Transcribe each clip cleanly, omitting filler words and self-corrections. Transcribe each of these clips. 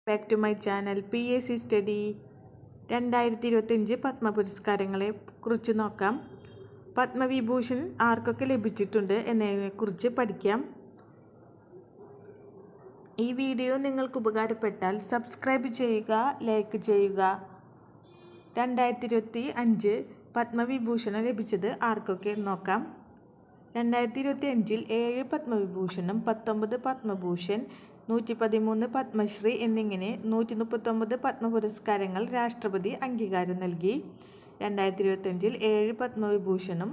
Back to my channel PSC study 2025 Padma പുരസ്കാരങ്ങളെ കുറിച്ച് നോക്കാം. പത്മവിഭൂഷൺ ആർക്കൊക്കെ ലഭിച്ചിട്ടുണ്ട് എന്നതിനെക്കുറിച്ച് പഠിക്കാം. ഈ വീഡിയോ നിങ്ങൾക്ക് ഉപകാരപ്പെട്ടാൽ സബ്സ്ക്രൈബ് ചെയ്യുക, ലൈക്ക് ചെയ്യുക. 2025 പത്മവിഭൂഷണം ലഭിച്ചത് ആർക്കൊക്കെ നോക്കാം. 2025 7 പത്മവിഭൂഷണം, 19 പത്മഭൂഷൺ, 113 പത്മശ്രീ എന്നിങ്ങനെ 139 പത്മ പുരസ്കാരങ്ങൾ രാഷ്ട്രപതി അംഗീകാരം നൽകി. 2025 7 പത്മവിഭൂഷണം,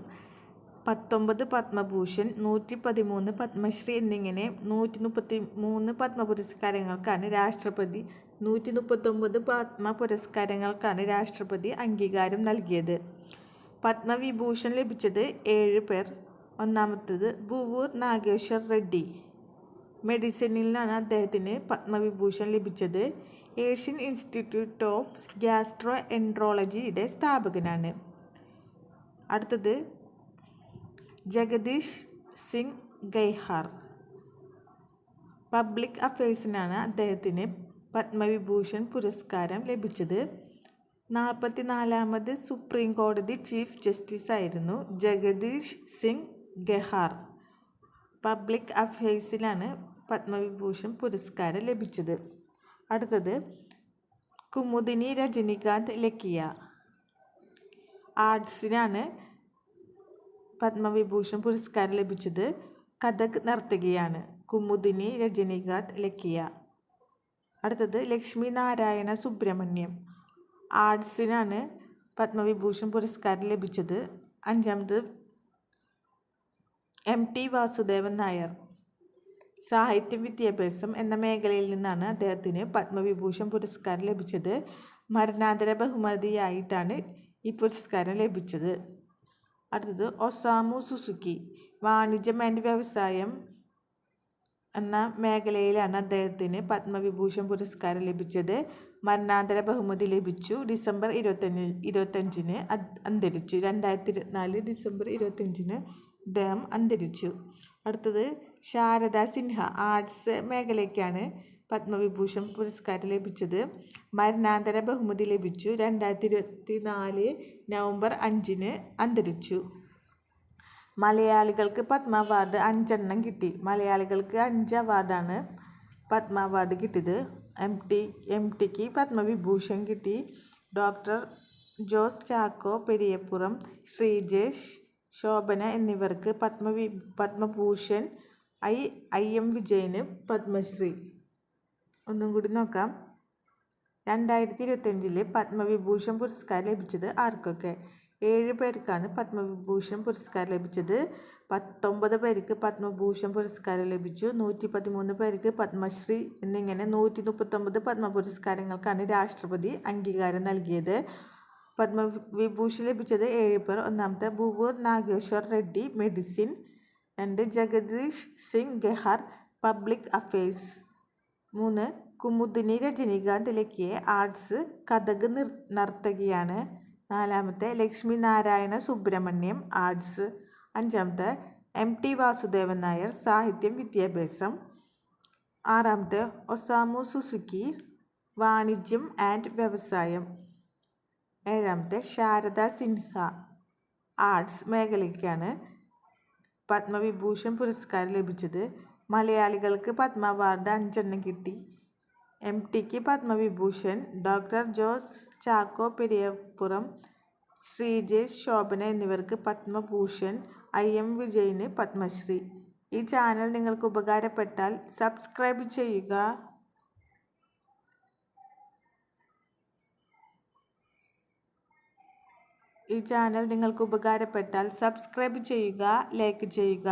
19 പത്മഭൂഷൺ, 113 പത്മശ്രീ എന്നിങ്ങനെ 133 പത്മ പുരസ്കാരങ്ങൾക്കാണ് രാഷ്ട്രപതി 139 പത്മ പുരസ്കാരങ്ങൾക്കാണ് രാഷ്ട്രപതി അംഗീകാരം നൽകിയത്. പത്മവിഭൂഷൺ ലഭിച്ചത് 7 പേർ. ഒന്നാമത്തേത് ഭൂവൂർ നാഗേശ്വർ റെഡ്ഡി. മെഡിസിനിൽ നിന്നാണ് അദ്ദേഹത്തിന് പത്മവിഭൂഷൺ ലഭിച്ചത്. ഏഷ്യൻ ഇൻസ്റ്റിറ്റ്യൂട്ട് ഓഫ് ഗ്യാസ്ട്രോ എൻട്രോളജിയുടെ സ്ഥാപകനാണ്. അടുത്തത് ജഗദീഷ് സിംഗ് ഗെയ്ഹാർ. പബ്ലിക് അഫയേഴ്സിനാണ് അദ്ദേഹത്തിന് പത്മവിഭൂഷൺ പുരസ്കാരം ലഭിച്ചത്. 44ാമത് സുപ്രീം കോടതി ചീഫ് ജസ്റ്റിസ് ആയിരുന്നു ജഗദീഷ് സിംഗ് ഗെഹാർ. പബ്ലിക് അഫയേഴ്സിലാണ് പത്മവിഭൂഷൺ പുരസ്കാരം ലഭിച്ചത്. അടുത്തത് കുമുദിനി രജനികാന്ത് ലക്കിയ. ആർട്സിനാണ് പത്മവിഭൂഷൺ പുരസ്കാരം ലഭിച്ചത്. കഥക് നർത്തകിയാണ് കുമുദിനി രജനികാന്ത് ലക്കിയ. അടുത്തത് ലക്ഷ്മി നാരായണ സുബ്രഹ്മണ്യം. ആർട്സിനാണ് പത്മവിഭൂഷൺ പുരസ്കാരം ലഭിച്ചത്. അഞ്ചാമത് MT വാസുദേവൻ നായർ. സാഹിത്യം വിദ്യാഭ്യാസം എന്ന മേഖലയിൽ നിന്നാണ് അദ്ദേഹത്തിന് പത്മവിഭൂഷൺ പുരസ്കാരം ലഭിച്ചത്. മരണാനന്തര ബഹുമതിയായിട്ടാണ് ഈ പുരസ്കാരം ലഭിച്ചത്. അടുത്തത് ഒസാമു സുസുക്കി. വാണിജ്യം ആൻഡ് വ്യവസായം എന്ന മേഖലയിലാണ് അദ്ദേഹത്തിന് പത്മവിഭൂഷൺ പുരസ്കാരം ലഭിച്ചത്. മരണാനന്തര ബഹുമതി ലഭിച്ചു. ഡിസംബർ 25 അന്തരിച്ചു. 2024 ഡിസംബർ 25 അദ്ദേഹം അന്തരിച്ചു. അടുത്തത് ശാരദ സിൻഹ. ആർട്സ് മേഖലയ്ക്കാണ് പത്മവിഭൂഷൺ പുരസ്കാരം ലഭിച്ചത്. മരണാനന്തര ബഹുമതി ലഭിച്ചു. 2024 നവംബർ 5 അന്തരിച്ചു. മലയാളികൾക്ക് പത്മ അവാർഡ് 5 കിട്ടി. മലയാളികൾക്ക് 5 അവാർഡാണ് പത്മ അവാർഡ് കിട്ടിയത്. MTക്ക് പത്മവിഭൂഷൺ കിട്ടി. ഡോക്ടർ ജോസ് ചാക്കോ പെരിയപ്പുറം, ശ്രീജേഷ്, ശോഭന എന്നിവർക്ക് പത്മഭൂഷൺ, IM വിജയന് പത്മശ്രീ. ഒന്നും കൂടി നോക്കാം. 2025 പത്മവിഭൂഷൺ പുരസ്കാരം ലഭിച്ചത് ആർക്കൊക്കെ? 7 പേർക്കാണ് പത്മവിഭൂഷൺ പുരസ്കാരം ലഭിച്ചത്. 19 പേർക്ക് പത്മഭൂഷൺ പുരസ്കാരം ലഭിച്ചു. 113 പേർക്ക് പത്മശ്രീ എന്നിങ്ങനെ 139 പത്മ പുരസ്കാരങ്ങൾക്കാണ് രാഷ്ട്രപതി അംഗീകാരം നൽകിയത്. പത്മവിഭൂഷൺ ലഭിച്ചത് 7 പേർ. ഒന്നാമത്തെ Duvvur Nageshwar Reddy, medicine. 2 Jagdish Singh Khehar, public affairs. 3 Kumudini Rajnikant Lakhia, arts, Kathak നർത്തകിയാണ്. 4ാമത്തെ ലക്ഷ്മി നാരായണ സുബ്രഹ്മണ്യം, ആർട്സ്. 5ാമത്തെ MT വാസുദേവൻ നായർ, സാഹിത്യം വിദ്യാഭ്യാസം. 6ാമത്തെ ഒസാമു സുസുക്കി, വാണിജ്യം ആൻഡ് വ്യവസായം. 7ാമത്തെ ശാരദ സിൻഹ, ആർട്സ് മേഖലയ്ക്കാണ് പത്മവിഭൂഷൺ പുരസ്കാരം ലഭിച്ചത്. മലയാളികൾക്ക് പത്മ അവാർഡ് 5 കിട്ടി. MTക്ക് പത്മവിഭൂഷൺ, ഡോക്ടർ ജോസ് ചാക്കോ പെരിയപ്പുറം, ശ്രീജേഷ്, ശോഭന എന്നിവർക്ക് പത്മഭൂഷൺ, IM വിജയന് പത്മശ്രീ. ഈ ചാനൽ നിങ്ങൾക്ക് ഉപകാരപ്പെട്ടാൽ സബ്സ്ക്രൈബ് ചെയ്യുക. ലൈക്ക് ചെയ്യുക.